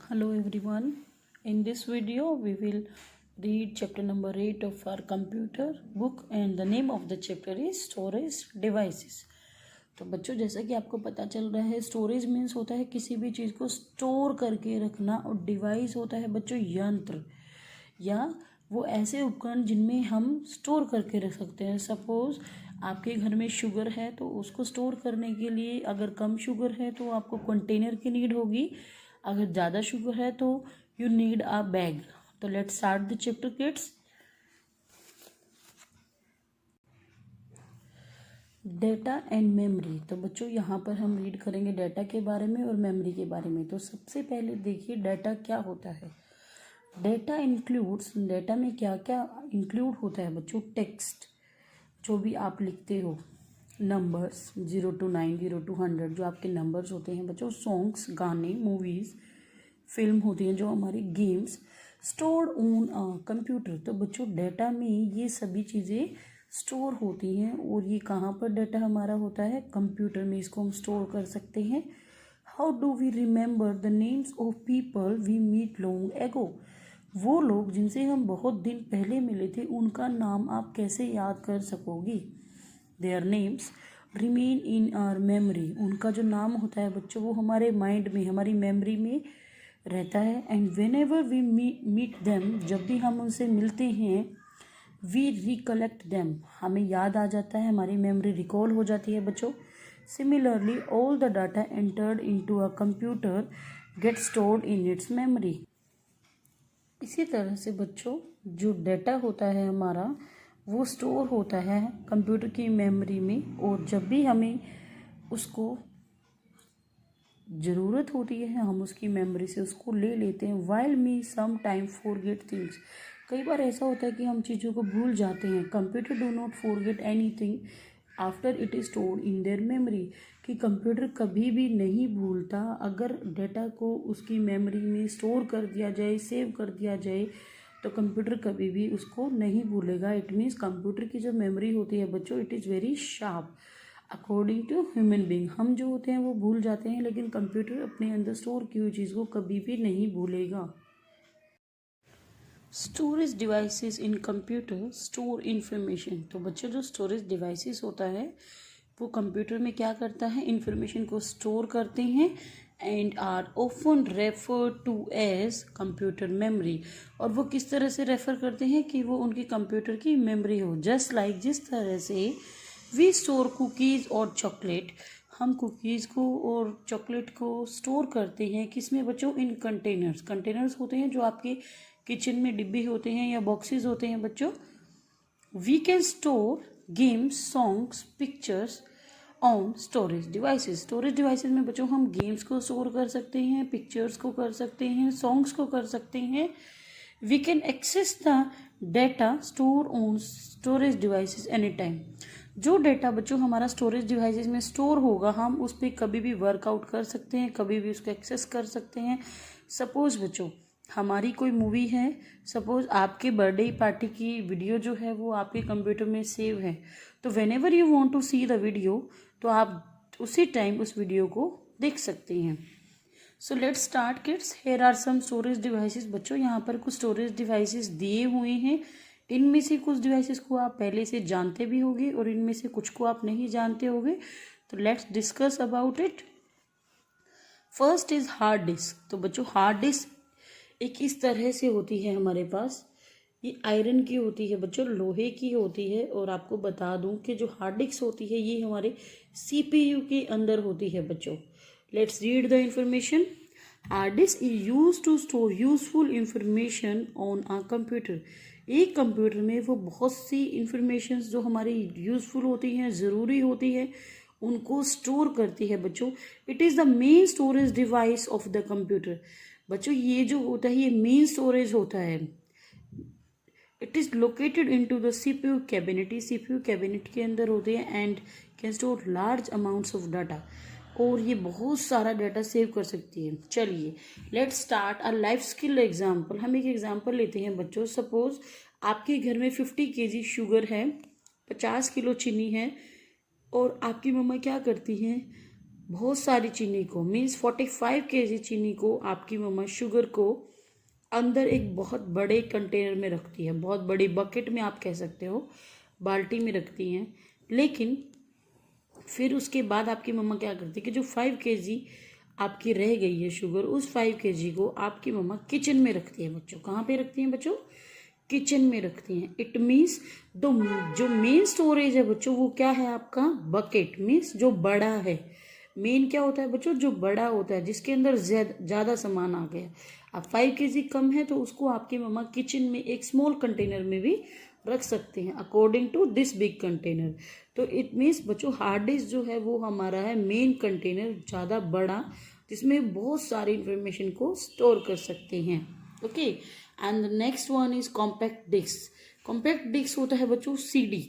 Hello everyone. In this video we will read chapter number 8 of our computer book and the name of the chapter is storage devices. तो बच्चों जैसा कि आपको पता चल रहा है स्टोरेज मीन्स होता है किसी भी चीज़ को स्टोर करके रखना और डिवाइस होता है बच्चों यंत्र या वो ऐसे उपकरण जिनमें हम स्टोर करके रख सकते हैं। सपोज आपके घर में शुगर है तो उसको स्टोर करने के लिए अगर कम शुगर है तो आपको कंटेनर की नीड होगी, अगर ज़्यादा शुगर है तो यू नीड अ बैग। तो let's start the chapter kids. Data and memory. तो बच्चों यहाँ पर हम रीड करेंगे डेटा के बारे में और मेमोरी के बारे में। तो सबसे पहले देखिए डेटा क्या होता है। डेटा इंक्लूड्स, डेटा में क्या क्या इंक्लूड होता है बच्चों। टेक्स्ट जो भी आप लिखते हो, नंबर्स 0 to 9, 0 to 100 जो आपके नंबर्स होते हैं बच्चों। सॉन्ग्स, गाने, मूवीज़, फिल्म होती हैं जो हमारी, गेम्स स्टोर्ड ऑन कंप्यूटर। तो बच्चों डेटा में ये सभी चीज़ें स्टोर होती हैं और ये कहाँ पर डेटा हमारा होता है, कंप्यूटर में। इसको हम स्टोर कर सकते हैं। How do we remember the names of people we meet long ago. वो लोग जिनसे हम बहुत दिन पहले मिले थे उनका नाम आप कैसे याद कर सकोगी। Their names remain in our memory. उनका जो नाम होता है बच्चों वो हमारे माइंड में, हमारी मेमोरी में रहता है। And whenever we meet them, जब भी हम उनसे मिलते हैं, वी रिकलेक्ट देम, हमें याद आ जाता है, हमारी मेमोरी रिकॉल हो जाती है बच्चों। Similarly all the data entered into a computer get stored in its memory. इसी तरह से बच्चों जो डेटा होता है हमारा वो स्टोर होता है कंप्यूटर की मेमोरी में, और जब भी हमें उसको ज़रूरत होती है हम उसकी मेमोरी से उसको ले लेते हैं। वाइल मी सम टाइम फॉरगेट थिंग्स, कई बार ऐसा होता है कि हम चीज़ों को भूल जाते हैं। Computer do not forget anything after it is stored in their memory, कि कंप्यूटर कभी भी नहीं भूलता अगर डेटा को उसकी मेमोरी में स्टोर कर दिया जाए, सेव कर दिया जाए, तो कंप्यूटर कभी भी उसको नहीं भूलेगा। इट मीन्स कंप्यूटर की जो मेमोरी होती है बच्चों it is very sharp according to human being. हम जो होते हैं वो भूल जाते हैं लेकिन कंप्यूटर अपने अंदर स्टोर की हुई चीज़ को कभी भी नहीं भूलेगा। Storage devices in computer store information. तो बच्चों जो स्टोरेज डिवाइसेस होता है वो कंप्यूटर में क्या करता है, इंफॉर्मेशन को स्टोर करते हैं and are often refer to as computer memory. और वो किस तरह से रेफर करते हैं कि वो उनकी कंप्यूटर की मेमोरी हो। जस्ट लाइक जिस तरह से वी स्टोर कुकीज़ और चॉकलेट, हम कुकीज़ को और चॉकलेट को स्टोर करते हैं किस में बच्चों, इन कंटेनर्स। कंटेनर्स होते हैं जो आपके किचन में डिब्बे होते हैं या बॉक्सेस होते हैं बच्चों। We can store games, songs, pictures on storage devices. Storage devices में बच्चों हम गेम्स को स्टोर कर सकते हैं, पिक्चर्स को कर सकते हैं, सॉन्ग्स को कर सकते हैं। We can access the data store on storage devices any time. जो डेटा बच्चों हमारा स्टोरेज डिवाइसेस में स्टोर होगा हम उस पर कभी भी वर्कआउट कर सकते हैं, कभी भी उसको एक्सेस कर सकते हैं। सपोज बच्चों हमारी कोई मूवी है, सपोज आपके बर्थडे पार्टी की वीडियो जो है वो आपके कंप्यूटर में सेव है, तो whenever you want to see the video तो आप उसी टाइम उस वीडियो को देख सकते हैं। So let's start kids. Here are some storage devices. बच्चों यहाँ पर कुछ स्टोरेज डिवाइसेस दिए हुए हैं। इनमें से कुछ डिवाइसेस को आप पहले से जानते भी होंगे और इनमें से कुछ को आप नहीं जानते होंगे। तो let's discuss about it. First is hard disk. तो बच्चों हार्ड डिस्क एक इस तरह से होती है हमारे पास, ये आयरन की होती है बच्चों, लोहे की होती है। और आपको बता दूं कि जो हार्ड डिस्क होती है ये हमारे सीपीयू के अंदर होती है बच्चों। Let's read the information. Hard disk is use to store useful information on a computer. एक कंप्यूटर में वो बहुत सी इंफॉर्मेशन जो हमारी यूजफुल होती हैं, ज़रूरी होती है, उनको स्टोर करती है बच्चों। It is the main storage device of the computer. बच्चों ये जो होता है ये मेन स्टोरेज होता है। It is located into the CPU cabinet. ये सीपीयू कैबिनेट के अंदर होते हैं and can store large amounts of data. और ये बहुत सारा डाटा सेव कर सकती है। चलिए let's start a life skill example. हम एक एग्जाम्पल लेते हैं बच्चों। सपोज आपके घर में 50 kg शुगर है, 50 किलो चीनी है, और आपकी मम्मा क्या करती हैं, बहुत सारी चीनी को मीन्स 45 kg चीनी को आपकी मम्मा शुगर को अंदर एक बहुत बड़े कंटेनर में रखती है, बहुत बड़ी बकेट में आप कह सकते हो, बाल्टी में रखती हैं। लेकिन फिर उसके बाद आपकी मम्मा क्या करती है कि जो 5 kg आपकी रह गई है शुगर, उस 5 kg को आपकी मम्मा किचन में रखती है बच्चों। कहाँ पे रखती हैं बच्चों? किचन में रखती हैं। इट मीन्स जो मेन स्टोरेज है बच्चों वो क्या है आपका? बकेट। मीन्स जो बड़ा है। मेन क्या होता है बच्चों? जो बड़ा होता है, जिसके अंदर ज़्यादा सामान आ गया। अब 5 kg कम है तो उसको आपकी मम्मा किचन में एक स्मॉल कंटेनर में भी रख सकते हैं according to this big container. तो इट मीन्स बच्चों हार्ड डिस्क जो है वो हमारा है मेन कंटेनर, ज़्यादा बड़ा, जिसमें बहुत सारी इंफॉर्मेशन को स्टोर कर सकते हैं। Okay, and the next one is compact disc. Compact disc होता है बच्चों सीडी।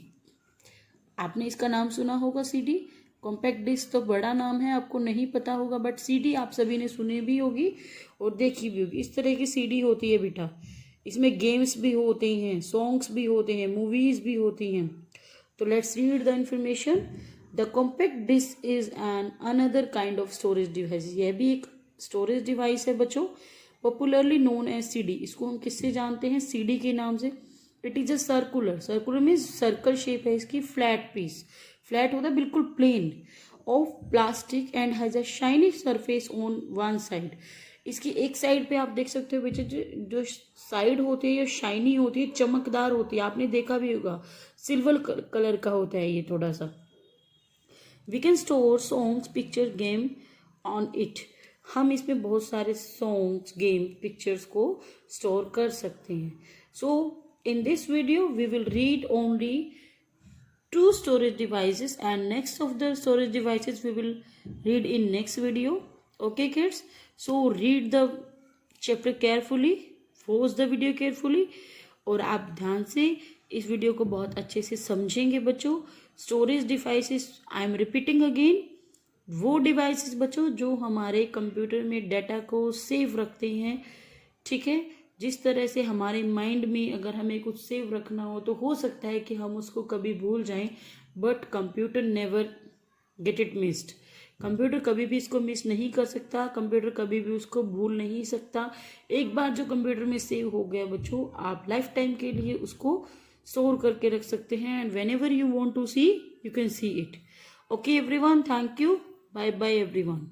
आपने इसका नाम सुना होगा सीडी। कॉम्पैक्ट डिस्क तो बड़ा नाम है, आपको नहीं पता होगा, बट सीडी आप सभी ने सुनी भी होगी और देखी भी होगी। इस तरह की सीडी होती है बेटा। इसमें गेम्स भी होते हैं, सॉन्ग्स भी होते हैं, मूवीज भी होती हैं। तो let's read the information. The compact disc is an another kind of storage device. यह भी एक स्टोरेज डिवाइस है बच्चों, पॉपुलरली नोन एज सीडी। इसको हम किससे जानते हैं? सीडी के नाम से। It is a circular means circle shape है इसकी, फ्लैट पीस। फ्लैट होता है बिल्कुल plain, of plastic and has a shiny surface on one side. इसकी एक साइड पे आप देख सकते हो बच्चे, जो साइड होती है ये शाइनी होती है, चमकदार होती है। आपने देखा भी होगा, सिल्वर कलर का होता है ये थोड़ा सा। We can store songs, picture, game on it. हम इसमें बहुत सारे सॉन्ग्स, गेम, पिक्चर्स को स्टोर कर सकते हैं। So in this video we will read only 2 storage devices and next of the storage devices we will read in next video. Okay kids, so read the chapter carefully, watch the video carefully, और आप ध्यान से इस video को बहुत अच्छे से समझेंगे बच्चों। Storage devices, I am repeating again, वो डिवाइसेस बच्चों जो हमारे कंप्यूटर में डाटा को सेव रखते हैं। ठीक है, जिस तरह से हमारे माइंड में अगर हमें कुछ सेव रखना हो तो हो सकता है कि हम उसको कभी भूल जाएं, but computer never get it missed. Computer कभी भी इसको मिस नहीं कर सकता, कंप्यूटर कभी भी उसको भूल नहीं सकता। एक बार जो कंप्यूटर में सेव हो गया बच्चों, आप लाइफ टाइम के लिए उसको स्टोर करके रख सकते हैं, and whenever you want to see you can see it. Okay everyone, thank you, bye bye everyone.